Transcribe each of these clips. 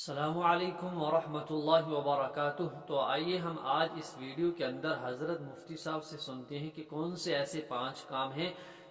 السلام علیکم ورحمۃ اللہ وبرکاتہ۔ تو آئیے ہم آج اس ویڈیو کے اندر حضرت مفتی صاحب سے سنتے ہیں کہ کون سے ایسے 5 کام ہیں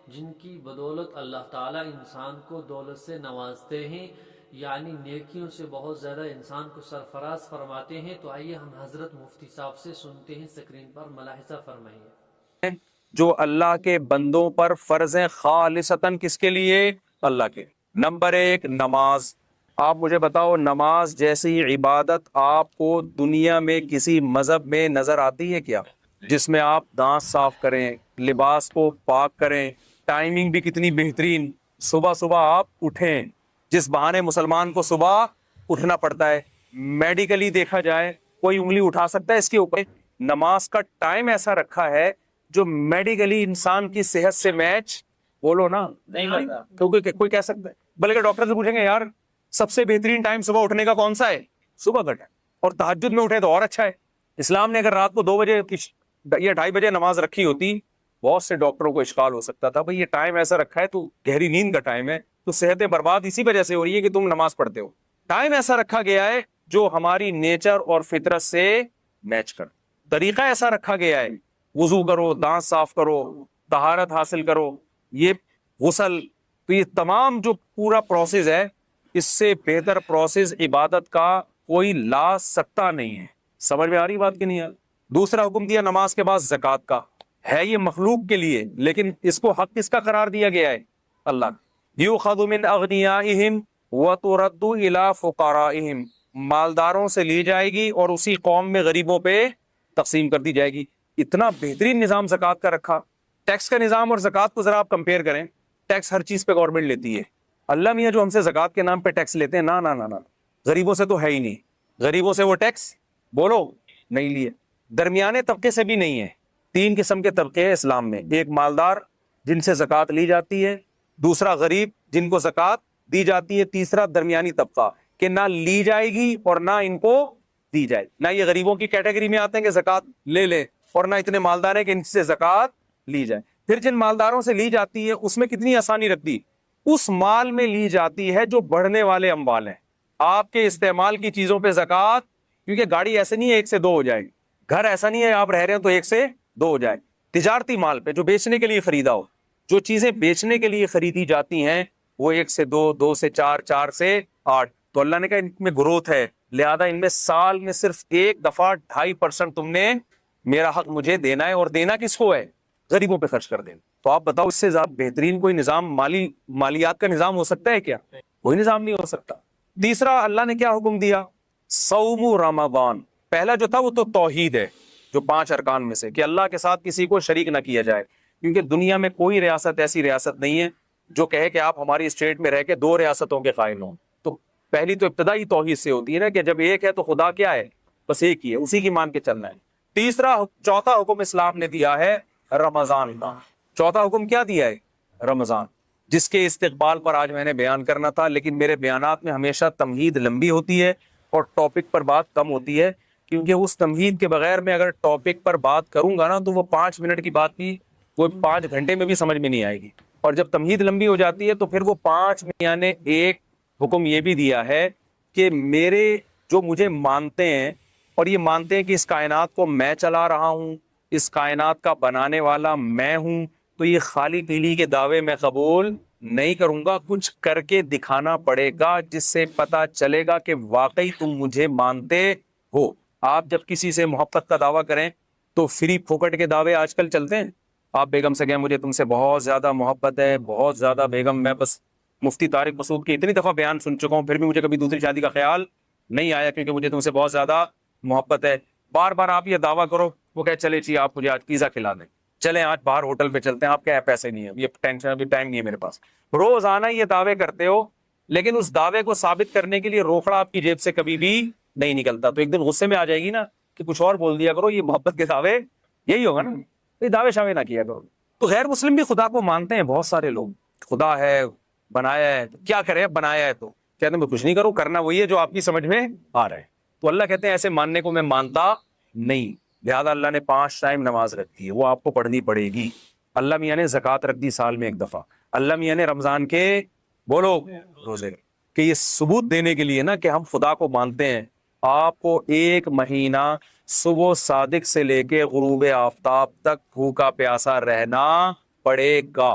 جن کی بدولت اللہ تعالیٰ انسان کو دولت سے نوازتے ہیں، یعنی نیکیوں سے بہت زیادہ انسان کو سرفراز فرماتے ہیں۔ تو آئیے ہم حضرت مفتی صاحب سے سنتے ہیں، اسکرین پر ملاحظہ فرمائیے۔ جو اللہ کے بندوں پر فرض ہیں خالصتاً کس کے لیے؟ اللہ کے۔ نمبر 1 نماز۔ آپ مجھے بتاؤ نماز جیسی عبادت آپ کو دنیا میں کسی مذہب میں نظر آتی ہے کیا؟ جس میں آپ دانت صاف کریں، لباس کو پاک کریں، ٹائمنگ بھی کتنی بہترین، صبح صبح آپ اٹھیں۔ جس بہانے مسلمان کو صبح اٹھنا پڑتا ہے، میڈیکلی دیکھا جائے کوئی انگلی اٹھا سکتا ہے اس کے اوپر؟ نماز کا ٹائم ایسا رکھا ہے جو میڈیکلی انسان کی صحت سے میچ، بولو نا، نہیں کرتا۔ کیونکہ کوئی کہہ سکتا ہے، بلکہ ڈاکٹر سے پوچھیں گے یار سب سے بہترین ٹائم صبح اٹھنے کا کون سا ہے؟ صبح کا ٹائم، اور تہجد میں اٹھے تو اور اچھا ہے۔ اسلام نے اگر رات کو 2 بجے یا 2:30 بجے نماز رکھی ہوتی، بہت سے ڈاکٹروں کو اشکال ہو سکتا تھا، بھئی یہ ٹائم ایسا رکھا ہے تو گہری نیند کا ٹائم ہے، تو صحتیں برباد اسی وجہ سے ہو رہی ہے کہ تم نماز پڑھتے ہو۔ ٹائم ایسا رکھا گیا ہے جو ہماری نیچر اور فطرت سے میچ کر، طریقہ ایسا رکھا گیا ہے، وضو کرو، دانت صاف کرو، طہارت حاصل کرو، یہ غسل، تو یہ تمام جو پورا پروسیس ہے، اس سے بہتر پروسیس عبادت کا کوئی لا سکتا نہیں ہے۔ سمجھ میں آ رہی بات کہ نہیں یار؟ دوسرا حکم دیا نماز کے بعد زکوٰۃ کا، ہے یہ مخلوق کے لیے، لیکن اس کو حق کس کا قرار دیا گیا ہے؟ اللہ کا۔ یؤخذ من اغنیائہم وترد الی فقرائہم، مالداروں سے لی جائے گی اور اسی قوم میں غریبوں پہ تقسیم کر دی جائے گی۔ اتنا بہترین نظام زکوٰۃ کا رکھا۔ ٹیکس کا نظام اور زکوٰۃ کو ذرا آپ کمپیئر کریں، ٹیکس ہر چیز پہ گورنمنٹ لیتی ہے، اللہ میاں جو ہم سے زکوٰۃ کے نام پہ ٹیکس لیتے ہیں، نہ غریبوں سے تو ہے ہی نہیں، غریبوں سے وہ ٹیکس بولو نہیں لیے، درمیانے طبقے سے بھی نہیں ہے۔ 3 قسم کے طبقے ہیں اسلام میں، ایک مالدار جن سے زکوٰۃ لی جاتی ہے، دوسرا غریب جن کو زکوٰۃ دی جاتی ہے، تیسرا درمیانی طبقہ کہ نہ لی جائے گی اور نہ ان کو دی جائے، نہ یہ غریبوں کی کیٹیگری میں آتے ہیں کہ زکوٰۃ لے لے، اور نہ اتنے مالدار ہیں کہ ان سے زکوٰۃ لی جائے۔ پھر جن مالداروں سے لی جاتی ہے اس میں کتنی آسانی رکھتی، اس مال میں لی جاتی ہے جو بڑھنے والے اموال ہیں، آپ کے استعمال کی چیزوں پہ زکوٰۃ، کیونکہ گاڑی ایسے نہیں ہے 1 سے 2 ہو جائے گی، گھر ایسا نہیں ہے آپ رہ رہے ہیں تو 1 سے 2 ہو جائے، تجارتی مال پہ جو بیچنے کے لیے خریدا ہو، جو چیزیں بیچنے کے لیے خریدی جاتی ہیں وہ 1 سے 2، 2 سے 4، 4 سے 8، تو اللہ نے کہا ان میں گروتھ ہے، لہذا ان میں سال میں صرف 1 دفعہ 2.5% تم نے میرا حق مجھے دینا ہے، اور دینا کس کو ہے؟ غریبوں پہ خرچ کر دینا۔ تو آپ بتاؤ اس سے زیادہ بہترین کوئی نظام، مالیات کا نظام ہو سکتا ہے کیا؟ کوئی نظام نہیں ہو سکتا۔ تیسرا اللہ نے کیا حکم دیا؟ صوم رمضان۔ پہلا جو تھا وہ تو توحید ہے، جو 5 ارکان میں سے، کہ اللہ کے ساتھ کسی کو شریک نہ کیا جائے، کیونکہ دنیا میں کوئی ریاست ایسی ریاست نہیں ہے جو کہے کہ آپ ہماری اسٹیٹ میں رہ کے 2 ریاستوں کے قائل ہوں۔ تو پہلی تو ابتدائی توحید سے ہوتی ہے نا، کہ جب ایک ہے تو خدا کیا ہے؟ بس ایک ہی ہے، اسی کی مان کے چلنا ہے۔ چوتھا حکم اسلام نے دیا ہے رمضان کا۔ چوتھا حکم کیا دیا ہے؟ رمضان، جس کے استقبال پر آج میں نے بیان کرنا تھا، لیکن میرے بیانات میں ہمیشہ تمہید لمبی ہوتی ہے اور ٹاپک پر بات کم ہوتی ہے، کیونکہ اس تمہید کے بغیر میں اگر ٹاپک پر بات کروں گا نا تو وہ 5 منٹ کی بات بھی وہ 5 گھنٹے میں بھی سمجھ میں نہیں آئے گی، اور جب تمہید لمبی ہو جاتی ہے تو پھر وہ 5 میں نے ایک حکم یہ بھی دیا ہے کہ میرے جو مجھے مانتے ہیں اور یہ مانتے ہیں کہ اس کائنات کو میں چلا رہا ہوں، اس کائنات کا بنانے والا میں ہوں، تو یہ خالی پیلی کے دعوے میں قبول نہیں کروں گا، کچھ کر کے دکھانا پڑے گا جس سے پتا چلے گا کہ واقعی تم مجھے مانتے ہو۔ آپ جب کسی سے محبت کا دعویٰ کریں تو فری پھوکٹ کے دعوے آج کل چلتے ہیں۔ آپ بیگم سے کہیں مجھے تم سے بہت زیادہ محبت ہے، بہت زیادہ بیگم، میں بس مفتی طارق مسعود کی اتنی دفعہ بیان سن چکا ہوں، پھر بھی مجھے کبھی دوسری شادی کا خیال نہیں آیا کیونکہ مجھے تم سے بہت زیادہ محبت ہے۔ بار بار آپ یہ دعویٰ کرو، وہ کہے چلے جی آپ مجھے آج پیزا کھلا دیں، چلیں آج باہر ہوٹل پہ چلتے ہیں، آپ کیا ہے پیسے نہیں ہے، یہ ٹینشن، ابھی ٹائم نہیں ہے میرے پاس۔ روزانہ یہ دعوے کرتے ہو، لیکن اس دعوے کو ثابت کرنے کے لیے روکڑا آپ کی جیب سے کبھی بھی نہیں نکلتا، تو ایک دن غصے میں آ جائے گی نا کہ کچھ اور بول دیا کرو، یہ محبت کے دعوے یہی ہوگا نا، یہ دعوے شامل نہ کیا کرو۔ تو غیر مسلم بھی خدا کو مانتے ہیں، بہت سارے لوگ، خدا ہے، بنایا ہے، کیا کرے، بنایا ہے تو کہتے ہیں میں کچھ نہیں کروں، کرنا وہی ہے جو آپ کی سمجھ میں آ رہا ہے۔ تو اللہ کہتے ہیں ایسے ماننے کو میں مانتا نہیں، لہذا اللہ نے 5 ٹائم نماز رکھ دی ہے، وہ آپ کو پڑھنی پڑے گی۔ اللہ میاں نے زکوٰۃ رکھ دی سال میں 1 دفعہ، اللہ میاں نے رمضان کے بولو روزے، کہ یہ ثبوت دینے کے لیے نا کہ ہم خدا کو مانتے ہیں، آپ کو 1 مہینہ صبح صادق سے لے کے غروب آفتاب تک بھوکا پیاسا رہنا پڑے گا۔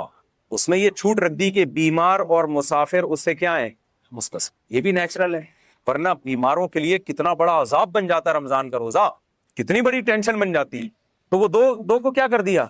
اس میں یہ چھوٹ رکھ دی کہ بیمار اور مسافر اس سے کیا ہے، مستثنی، یہ بھی نیچرل ہے، ورنہ بیماروں کے لیے کتنا بڑا عذاب بن جاتا رمضان کا روزہ، کتنی بڑی ٹینشن بن جاتی، تو وہ دو کو کیا کر دیا،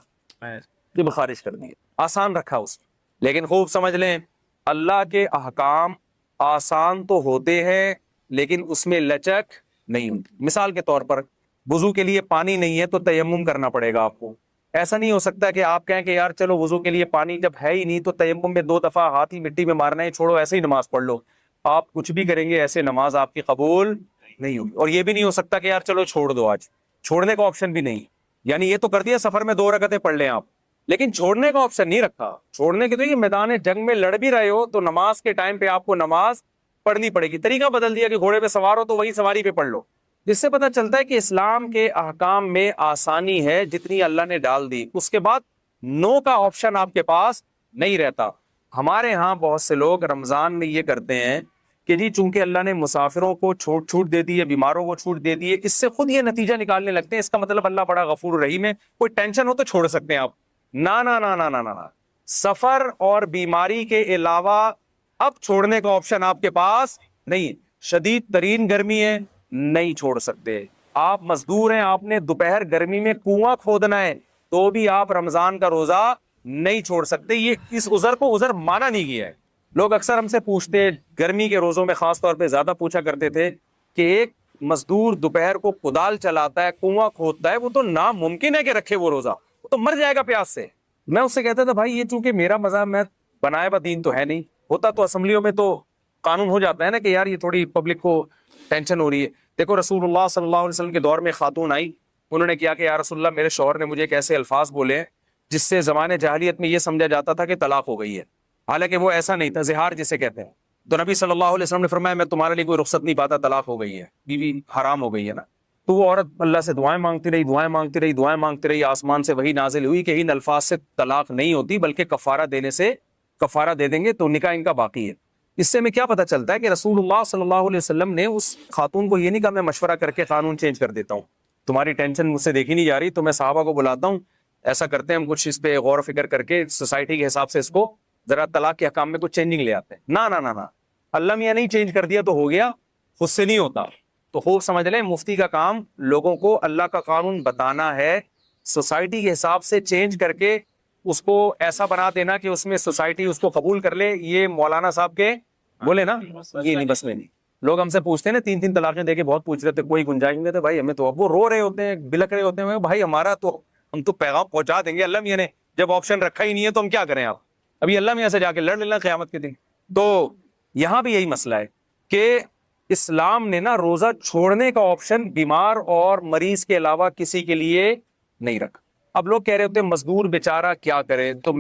یہ خارج کر دیا، آسان رکھا اس میں۔ لیکن خوب سمجھ لیں اللہ کے احکام آسان تو ہوتے ہیں لیکن اس میں لچک نہیں ہوتی۔ مثال کے طور پر وضو کے لیے پانی نہیں ہے تو تیمم کرنا پڑے گا آپ کو۔ ایسا نہیں ہو سکتا کہ آپ کہیں کہ یار چلو وضو کے لیے پانی جب ہے ہی نہیں تو تیمم میں 2 دفعہ ہاتھ ہی مٹی میں مارنا ہے، چھوڑو ایسے ہی نماز پڑھ لو۔ آپ کچھ بھی کریں گے ایسے نماز آپ کی قبول نہیں ہوگی۔ اور یہ بھی نہیں ہو سکتا کہ یار چلو چھوڑ دو، آج چھوڑنے کا آپشن بھی نہیں، یعنی یہ تو کر دیا سفر میں 2 رکعتیں پڑھ لیں آپ، لیکن چھوڑنے کا آپشن نہیں رکھا۔ چھوڑنے کے تو یہ میدان جنگ میں لڑ بھی رہے ہو تو نماز کے ٹائم پہ آپ کو نماز پڑھنی پڑے گی۔ طریقہ بدل دیا کہ گھوڑے پہ سوار ہو تو وہی سواری پہ پڑھ لو، جس سے پتہ چلتا ہے کہ اسلام کے احکام میں آسانی ہے جتنی اللہ نے ڈال دی، اس کے بعد نو کا آپشن آپ کے پاس نہیں رہتا۔ ہمارے ہاں بہت سے لوگ رمضان میں یہ کرتے ہیں کہ جی چونکہ اللہ نے مسافروں کو چھوٹ دے دی ہے، بیماروں کو چھوٹ دے دی ہے، اس سے خود یہ نتیجہ نکالنے لگتے ہیں اس کا مطلب اللہ بڑا غفور رحیم ہے، کوئی ٹینشن ہو تو چھوڑ سکتے ہیں آپ۔ نا نا نا نا نا نا نا، سفر اور بیماری کے علاوہ اب چھوڑنے کا آپشن آپ کے پاس نہیں۔ شدید ترین گرمی ہے، نہیں چھوڑ سکتے۔ آپ مزدور ہیں، آپ نے دوپہر گرمی میں کنواں کھودنا ہے تو بھی آپ رمضان کا روزہ نہیں چھوڑ سکتے۔ یہ اس عذر کو عذر مانا نہیں گیا ہے۔ لوگ اکثر ہم سے پوچھتے ہیں، گرمی کے روزوں میں خاص طور پہ زیادہ پوچھا کرتے تھے کہ ایک مزدور دوپہر کو کدال چلاتا ہے، کنواں کھودتا ہے، وہ تو ناممکن ہے کہ رکھے وہ روزہ، وہ تو مر جائے گا پیاس سے۔ میں اس سے کہتا تھا بھائی یہ چونکہ میرا مذہب میں بنائے با دین تو ہے نہیں، ہوتا تو اسمبلیوں میں تو قانون ہو جاتا ہے نا کہ یار یہ تھوڑی پبلک کو ٹینشن ہو رہی ہے۔ دیکھو رسول اللہ صلی اللہ علیہ وسلم کے دور میں خاتون آئی، انہوں نے کیا کہ یا رسول اللہ میرے شوہر نے مجھے ایک ایسے الفاظ بولے ہیں جس سے زمانے جاہلیت میں یہ سمجھا جاتا تھا کہ طلاق ہو گئی ہے، حالانکہ وہ ایسا نہیں تھا، زہار جسے کہتے ہیں۔ تو نبی صلی اللہ علیہ وسلم نے فرمایا میں تمہارے لیے کوئی رخصت نہیں پاتا، طلاق ہو گئی ہے، بیوی حرام ہو گئی ہے نا۔ تو وہ عورت اللہ سے دعائیں مانگتی رہی، دعائیں مانگتی رہی، دعائیں مانگتی رہی، آسمان سے وحی نازل ہوئی کہ ان الفاظ سے طلاق نہیں ہوتی بلکہ کفارہ دینے سے کفارہ دے دیں گے تو نکاح ان کا باقی ہے۔ اس سے ہمیں کیا پتہ چلتا ہے کہ رسول اللہ صلی اللہ علیہ وسلم نے اس خاتون کو یہ نہیں کہا میں مشورہ کر کے قانون چینج کر دیتا ہوں، تمہاری ٹینشن مجھ سے دیکھی نہیں جا رہی تو میں صحابہ کو بلاتا ہوں، ایسا کرتے ہیں ہم کچھ اس پہ غور و فکر کر کے سوسائٹی کے حساب سے اس کو ذرا طلاق کے حکام میں کچھ چینجنگ لے آتے ہیں۔ نا نا نا نا، اللہ میاں نہیں چینج کر دیا تو ہو گیا، خود سے نہیں ہوتا۔ تو خوب سمجھ لیں مفتی کا کام لوگوں کو اللہ کا قانون بتانا ہے، سوسائٹی کے حساب سے چینج کر کے اس کو ایسا بنا دینا کہ اس میں سوسائٹی اس کو قبول کر لے۔ یہ مولانا صاحب کے بولے نا یہ نہیں، بس میں نہیں۔ لوگ ہم سے پوچھتے ہیں نا 3 طلاقیں دے کے بہت پوچھ رہے تھے، کوئی گنجائش نہیں تھے بھائی ہمیں تو، اب وہ رو رہے ہوتے ہیں، بلک رہے ہوتے ہیں، بھائی ہمارا تو ہم تو پیغام پہنچا دیں گے، اللہ میاں نے جب آپشن رکھا ہی نہیں ہے تو ہم کیا کریں، آپ ابھی اللہ میاں سے جا کے لڑ لینا قیامت کے دن۔ تو یہاں بھی یہی مسئلہ ہے کہ اسلام نے نا روزہ چھوڑنے کا آپشن بیمار اور مریض کے علاوہ کسی کے لیے نہیں رکھا۔ اب لوگ کہہ رہے ہوتے ہیں مزدور بیچارہ کیا کرے، تو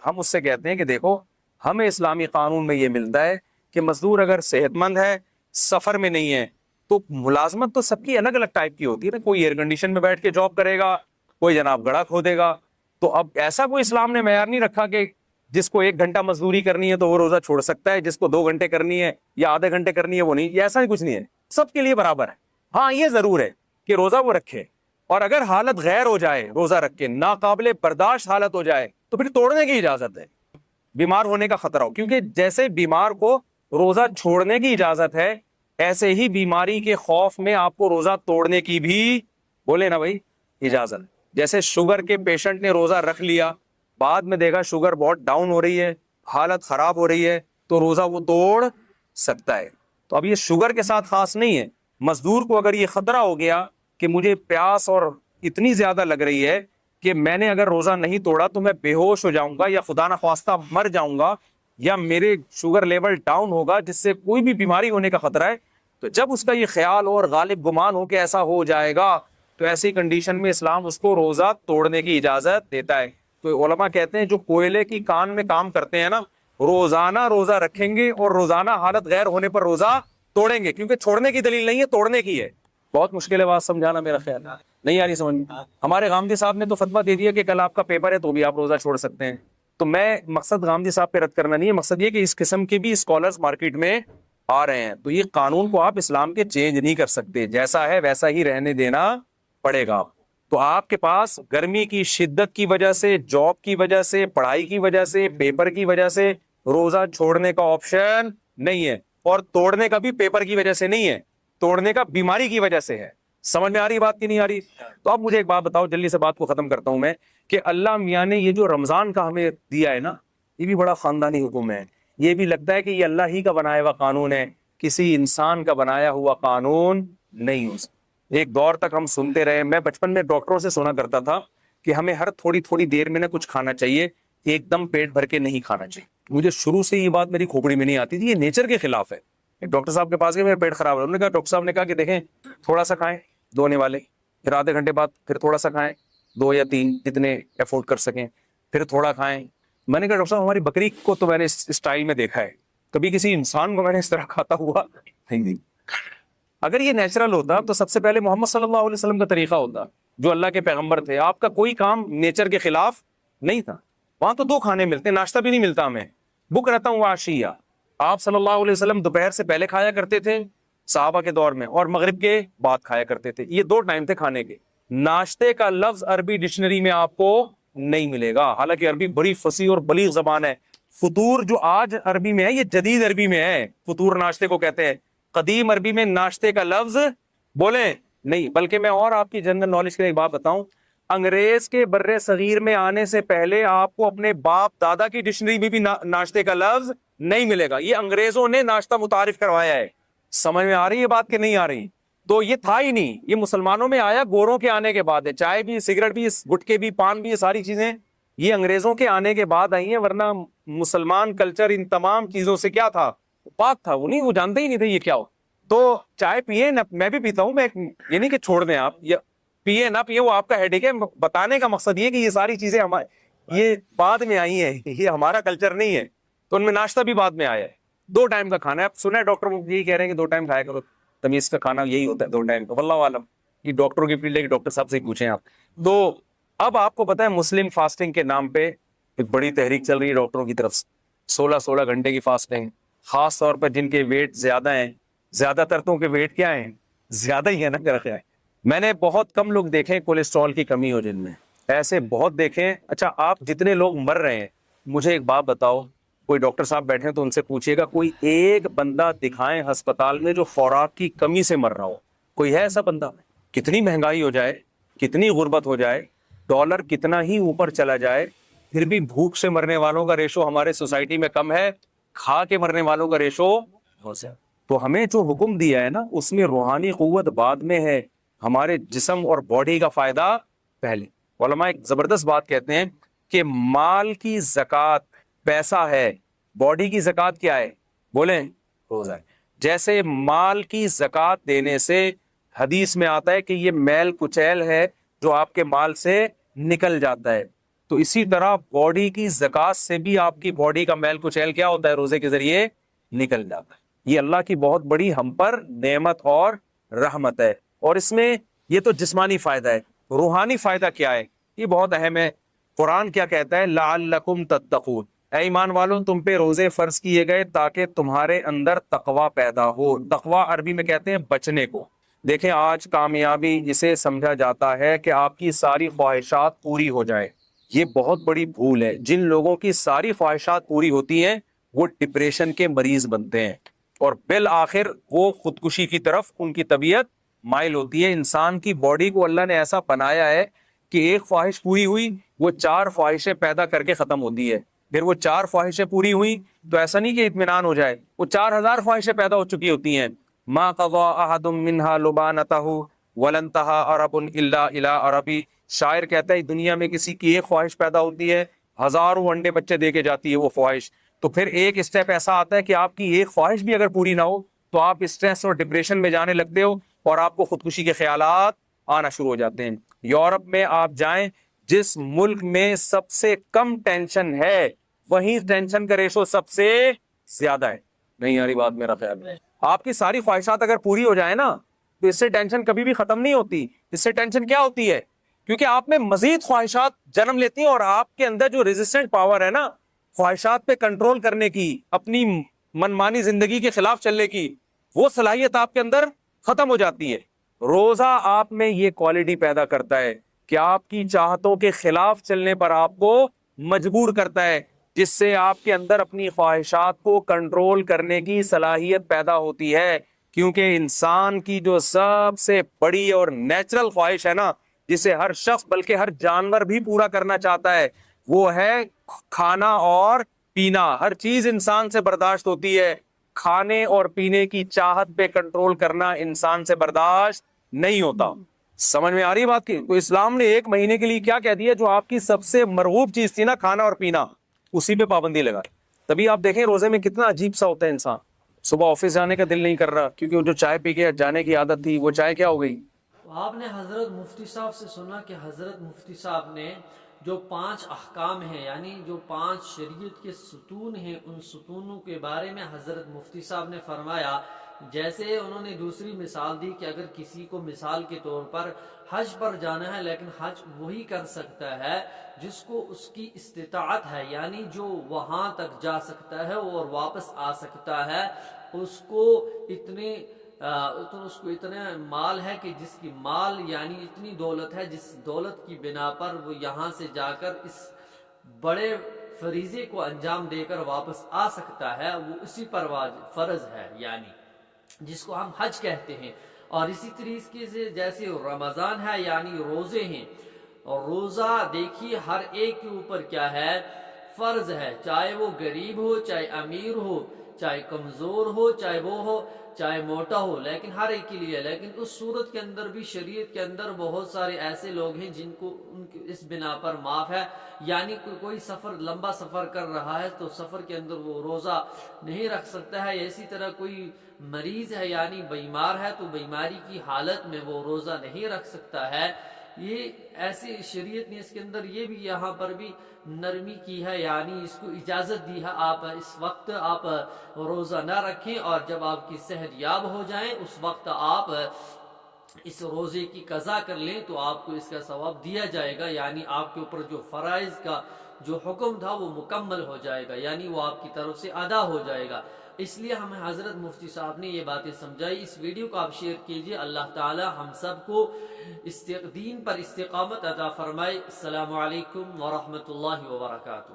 ہم اس سے کہتے ہیں کہ دیکھو ہمیں اسلامی قانون میں یہ ملتا ہے کہ مزدور اگر صحت مند ہے، سفر میں نہیں ہے، تو ملازمت تو سب کی الگ الگ ٹائپ کی ہوتی ہے نا، کوئی ایئر کنڈیشن میں بیٹھ کے جاب کرے گا، کوئی جناب گڑھا کھودے گا۔ تو اب ایسا کوئی اسلام نے معیار نہیں رکھا کہ جس کو 1 گھنٹہ مزدوری کرنی ہے تو وہ روزہ چھوڑ سکتا ہے، جس کو 2 گھنٹے کرنی ہے یا آدھے گھنٹے کرنی ہے وہ نہیں، ایسا ہی کچھ نہیں ہے، سب کے لیے برابر ہے۔ ہاں یہ ضرور ہے کہ روزہ وہ رکھے، اور اگر حالت غیر ہو جائے روزہ رکھ کے، ناقابل برداشت حالت ہو جائے تو پھر توڑنے کی اجازت ہے، بیمار ہونے کا خطرہ ہو، کیونکہ جیسے بیمار کو روزہ چھوڑنے کی اجازت ہے ایسے ہی بیماری کے خوف میں آپ کو روزہ توڑنے کی بھی بولے نا بھائی اجازت ہے۔ جیسے شوگر کے پیشنٹ نے روزہ رکھ لیا، بعد میں دیکھا شوگر بہت ڈاؤن ہو رہی ہے، حالت خراب ہو رہی ہے، تو روزہ وہ توڑ سکتا ہے۔ تو اب یہ شوگر کے ساتھ خاص نہیں ہے، مزدور کو اگر یہ خطرہ ہو گیا کہ مجھے پیاس اور اتنی زیادہ لگ رہی ہے کہ میں نے اگر روزہ نہیں توڑا تو میں بے ہوش ہو جاؤں گا یا خدا نخواستہ مر جاؤں گا یا میرے شوگر لیول ڈاؤن ہوگا جس سے کوئی بھی بیماری ہونے کا خطرہ ہے، تو جب اس کا یہ خیال اور غالب گمان ہو کہ ایسا ہو جائے گا تو ایسی کنڈیشن میں اسلام اس کو روزہ توڑنے کی اجازت دیتا ہے۔ تو علماء کہتے ہیں جو کوئلے کی کان میں کام کرتے ہیں نا، روزانہ روزہ رکھیں گے اور روزانہ حالت غیر ہونے پر روزہ توڑیں گے، کیونکہ چھوڑنے کی دلیل نہیں ہے، توڑنے کی ہے۔ بہت مشکل ہے بات سمجھانا، میرا خیال نہیں آ رہی سمجھ میں۔ ہمارے غامدی صاحب نے تو فتویٰ دے دیا کہ کل آپ کا پیپر ہے تو بھی آپ روزہ چھوڑ سکتے ہیں۔ تو میں مقصد غامدی صاحب پہ رد کرنا نہیں ہے، مقصد یہ کہ اس قسم کے بھی اسکالرز مارکیٹ میں آ رہے ہیں، تو یہ قانون کو آپ اسلام کے چینج نہیں کر سکتے، جیسا ہے ویسا ہی رہنے دینا پڑے گا آپ۔ تو آپ کے پاس گرمی کی شدت کی وجہ سے، جاب کی وجہ سے، پڑھائی کی وجہ سے، پیپر کی وجہ سے روزہ چھوڑنے کا آپشن نہیں ہے، اور توڑنے کا بھی پیپر کی وجہ سے نہیں ہے، توڑنے کا بیماری کی وجہ سے ہے۔ سمجھ میں آ رہی بات کی نہیں آ رہی؟ تو اب مجھے ایک بات بتاؤ، جلدی سے بات کو ختم کرتا ہوں میں، کہ اللہ میاں نے یہ جو رمضان کا ہمیں دیا ہے نا، یہ بھی بڑا خاندانی حکم ہے۔ یہ بھی لگتا ہے کہ یہ اللہ ہی کا بنایا ہوا قانون ہے، کسی انسان کا بنایا ہوا قانون نہیں ہو سکتا۔ ایک دور تک ہم سنتے رہے، میں بچپن میں ڈاکٹروں سے سنا کرتا تھا کہ ہمیں ہر تھوڑی تھوڑی دیر میں نا کچھ کھانا چاہیے، ایک دم پیٹ بھر کے نہیں کھانا چاہیے۔ مجھے شروع سے یہ بات میری کھوپڑی میں نہیں آتی تھی، یہ نیچر کے خلاف ہے۔ ایک ڈاکٹر صاحب کے پاس گئے، میرا پیٹ خراب ہے، انہوں نے کہا، ڈاکٹر صاحب نے کہا کہ دیکھیں تھوڑا سا کھائیں دھونے والے، پھر آدھے گھنٹے بعد پھر تھوڑا سا کھائیں، 2 یا 3 جتنے افورڈ کر سکیں، پھر تھوڑا کھائیں۔ میں نے کہا ڈاکٹر صاحب ہماری بکری کو تو میں نے اس اسٹائل میں دیکھا ہے، کبھی کسی انسان کو میں نے اس طرح کھاتا ہوا نہیں۔ اگر یہ نیچرل ہوتا تو سب سے پہلے محمد صلی اللہ علیہ وسلم کا طریقہ ہوتا، جو اللہ کے پیغمبر تھے۔ آپ کا کوئی کام نیچر کے خلاف نہیں تھا۔ وہاں تو 2 کھانے ملتے، ناشتہ بھی نہیں ملتا ہمیں، بک رہتا ہوں عشیہ۔ آپ صلی اللہ علیہ وسلم دوپہر سے پہلے کھایا کرتے تھے صحابہ کے دور میں، اور مغرب کے بعد کھایا کرتے تھے۔ یہ 2 ٹائم تھے کھانے کے۔ ناشتے کا لفظ عربی ڈکشنری میں آپ کو نہیں ملے گا، حالانکہ عربی بڑی فصیح اور بلیغ زبان ہے۔ فطور جو آج عربی میں ہے، یہ جدید عربی میں ہے، فطور ناشتے کو کہتے ہیں۔ قدیم عربی میں ناشتے کا لفظ بولیں نہیں۔ بلکہ میں اور آپ کی جنرل نالج کے لیے ایک بات بتاؤں، انگریز کے بر صغیر میں آنے سے پہلے آپ کو اپنے باپ دادا کی ڈکشنری میں بھی ناشتے کا لفظ نہیں ملے گا۔ یہ انگریزوں نے ناشتہ متعارف کروایا ہے۔ سمجھ میں آ رہی ہے بات کہ نہیں آ رہی؟ تو یہ تھا ہی نہیں، یہ مسلمانوں میں آیا گوروں کے آنے کے بعد ہے۔ چائے بھی، سگریٹ بھی، گٹکے بھی، پان بھی، یہ ساری چیزیں یہ انگریزوں کے آنے کے بعد آئی ہیں، ورنہ مسلمان کلچر ان تمام چیزوں سے کیا تھا؟ پاک تھا۔ وہ جانتے ہی نہیں تھے یہ کیا ہو۔ تو چائے پیئے نہ، میں بھی پیتا ہوں، میں یہ نہیں کہ چھوڑ دیں آپ، یا پیئے نہ پیئے وہ آپ کا ہیڈیک ہے۔ بتانے کا مقصد یہ کہ یہ ساری چیزیں یہ بعد میں آئی ہیں، یہ ہمارا کلچر نہیں ہے۔ تو ان میں ناشتہ بھی بعد میں آیا ہے۔ 2 ٹائم کا کھانا ہے۔ آپ سنا ہے ڈاکٹر یہی کہہ رہے ہیں کہ 2 ٹائم کھایا کرو، تمیز کا کھانا یہی ہوتا ہے 2 ٹائم کا۔ واللہ عالم، یہ ڈاکٹروں کی فیلڈ ہے کہ ڈاکٹر صاحب سے ہی پوچھیں آپ۔ تو اب آپ کو پتا ہے مسلم فاسٹنگ کے نام پہ ایک بڑی تحریک چل رہی ہے ڈاکٹروں کی طرف سے، 16 گھنٹے کی فاسٹنگ، خاص طور پر جن کے ویٹ زیادہ ہیں۔ زیادہ تر تو کے ویٹ کیا ہیں؟ زیادہ ہی ہے نا میرا خیال۔ میں نے بہت کم لوگ دیکھے کولیسٹرول کی کمی ہو جن میں، ایسے بہت دیکھیں۔ اچھا، آپ جتنے لوگ مر رہے ہیں، مجھے ایک بات بتاؤ، کوئی ڈاکٹر صاحب بیٹھے ہیں تو ان سے پوچھئے گا کوئی ایک بندہ دکھائیں ہسپتال میں جو خوراک کی کمی سے مر رہا ہو؟ کوئی ہے ایسا بندہ؟ کتنی مہنگائی ہو جائے، کتنی غربت ہو جائے، ڈالر کتنا ہی اوپر چلا جائے، پھر بھی بھوک سے مرنے والوں کا ریشو ہمارے سوسائٹی میں کم ہے، کھا کے مرنے والوں کا ریشو بہت زیادہ۔ تو ہمیں جو حکم دیا ہے نا، اس میں روحانی قوت بعد میں ہے، ہمارے جسم اور باڈی کا فائدہ پہلے۔ علماء ایک زبردست بات کہتے ہیں کہ مال کی زکوٰۃ پیسہ ہے، باڈی کی زکوٰۃ کیا ہے؟ بولیں روزہ ہے۔ جیسے مال کی زکوٰۃ دینے سے حدیث میں آتا ہے کہ یہ میل کچیل ہے جو آپ کے مال سے نکل جاتا ہے، تو اسی طرح باڈی کی زکوٰۃ سے بھی آپ کی باڈی کا میل کچیل کیا ہوتا ہے؟ روزے کے ذریعے نکل جاتا ہے۔ یہ اللہ کی بہت بڑی ہم پر نعمت اور رحمت ہے، اور اس میں یہ تو جسمانی فائدہ ہے۔ روحانی فائدہ کیا ہے؟ یہ بہت اہم ہے۔ قرآن کیا کہتا ہے؟ لعلکم تتقون، اے ایمان والوں تم پہ روزے فرض کیے گئے تاکہ تمہارے اندر تقوی پیدا ہو۔ تقوی عربی میں کہتے ہیں بچنے کو۔ دیکھیں آج کامیابی جسے سمجھا جاتا ہے کہ آپ کی ساری خواہشات پوری ہو جائے، یہ بہت بڑی بھول ہے۔ جن لوگوں کی ساری خواہشات پوری ہوتی ہیں وہ ڈپریشن کے مریض بنتے ہیں، اور بالآخر وہ خودکشی کی طرف ان کی طبیعت مائل ہوتی ہے۔ انسان کی باڈی کو اللہ نے ایسا بنایا ہے کہ ایک خواہش پوری ہوئی وہ 4 خواہشیں پیدا کر کے ختم ہوتی ہے، پھر وہ 4 خواہشیں پوری ہوئی تو ایسا نہیں کہ اطمینان ہو جائے، وہ 4000 خواہشیں پیدا ہو چکی ہوتی ہیں۔ ما قضى احد منها لبانته ولن انتهى عرب الا الى عربی، شاعر کہتا ہے دنیا میں کسی کی ایک خواہش پیدا ہوتی ہے، ہزاروں انڈے بچے دے کے جاتی ہے وہ خواہش، تو پھر ایک اسٹیپ ایسا آتا ہے کہ آپ کی ایک خواہش بھی اگر پوری نہ ہو تو آپ اسٹریس اور ڈپریشن میں جانے لگتے ہو، اور آپ کو خودکشی کے خیالات آنا شروع ہو جاتے ہیں۔ یورپ میں آپ جائیں، جس ملک میں سب سے کم ٹینشن ہے وہیں ٹینشن کا ریشو سب سے زیادہ ہے۔ نہیں یاری بات میرا خیال ہے، آپ کی ساری خواہشات اگر پوری ہو جائے نا تو اس سے ٹینشن کبھی بھی ختم نہیں ہوتی۔ اس سے ٹینشن کیا ہوتی ہے؟ کیونکہ آپ میں مزید خواہشات جنم لیتی ہیں، اور آپ کے اندر جو ریزسٹنٹ پاور ہے نا خواہشات پہ کنٹرول کرنے کی، اپنی منمانی زندگی کے خلاف چلنے کی، وہ صلاحیت آپ کے اندر ختم ہو جاتی ہے۔ روزہ آپ میں یہ کوالٹی پیدا کرتا ہے کہ آپ کی چاہتوں کے خلاف چلنے پر آپ کو مجبور کرتا ہے، جس سے آپ کے اندر اپنی خواہشات کو کنٹرول کرنے کی صلاحیت پیدا ہوتی ہے۔ کیونکہ انسان کی جو سب سے بڑی اور نیچرل خواہش ہے نا، جسے ہر شخص بلکہ ہر جانور بھی پورا کرنا چاہتا ہے، وہ ہے کھانا اور پینا۔ ہر چیز انسان سے برداشت ہوتی ہے، کھانے اور پینے کی چاہت پہ کنٹرول کرنا انسان سے برداشت نہیں ہوتا۔ سمجھ میں آ رہی بات کی؟ تو اسلام نے ایک مہینے کے لیے کیا کہہ دیا؟ جو آپ کی سب سے مرغوب چیز تھی نا، کھانا اور پینا، اسی پہ پابندی لگا۔ تبھی آپ دیکھیں روزے میں کتنا عجیب سا ہوتا ہے انسان، صبح آفس جانے کا دل نہیں کر رہا کیونکہ وہ جو چائے پی کے جانے کی عادت تھی، وہ چائے کیا ہو گئی؟ تو آپ نے حضرت مفتی صاحب سے سنا کہ حضرت مفتی صاحب نے جو 5 احکام ہیں، یعنی جو 5 شریعت کے ستون ہیں، ان ستونوں کے بارے میں حضرت مفتی صاحب نے فرمایا، جیسے انہوں نے دوسری مثال دی کہ اگر کسی کو مثال کے طور پر حج پر جانا ہے، لیکن حج وہی کر سکتا ہے جس کو اس کی استطاعت ہے، یعنی جو وہاں تک جا سکتا ہے اور واپس آ سکتا ہے، اس کو اتنا مال ہے کہ جس کی مال یعنی اتنی دولت ہے جس دولت کی بنا پر وہ یہاں سے جا کر اس بڑے فریضے کو انجام دے کر واپس آ سکتا ہے، وہ اسی پر فرض ہے، یعنی جس کو ہم حج کہتے ہیں۔ اور اسی طریقے سے جیسے رمضان ہے، یعنی روزے ہیں، اور روزہ دیکھیے ہر ایک کے اوپر کیا ہے؟ فرض ہے، چاہے وہ غریب ہو، چاہے امیر ہو، چاہے کمزور ہو، چاہے وہ ہو، چاہے موٹا ہو، لیکن ہر ایک کے لیے۔ لیکن اس صورت کے اندر بھی شریعت کے اندر بہت سارے ایسے لوگ ہیں جن کو ان کی اس بنا پر معاف ہے، یعنی کوئی سفر لمبا سفر کر رہا ہے تو سفر کے اندر وہ روزہ نہیں رکھ سکتا ہے، اسی طرح کوئی مریض ہے یعنی بیمار ہے تو بیماری کی حالت میں وہ روزہ نہیں رکھ سکتا ہے۔ یہ ایسی شریعت نے اس کے اندر یہ بھی یہاں پر بھی نرمی کی ہے، یعنی اس کو اجازت دی ہے آپ اس وقت آپ روزہ نہ رکھیں، اور جب آپ کی صحت یاب ہو جائیں اس وقت آپ اس روزے کی قضا کر لیں تو آپ کو اس کا ثواب دیا جائے گا، یعنی آپ کے اوپر جو فرائض کا جو حکم تھا وہ مکمل ہو جائے گا، یعنی وہ آپ کی طرف سے ادا ہو جائے گا۔ اس لیے ہمیں حضرت مفتی صاحب نے یہ باتیں سمجھائی۔ اس ویڈیو کو آپ شیئر کیجئے۔ اللہ تعالی ہم سب کو دین پر استقامت عطا فرمائے۔ السلام علیکم ورحمۃ اللہ وبرکاتہ۔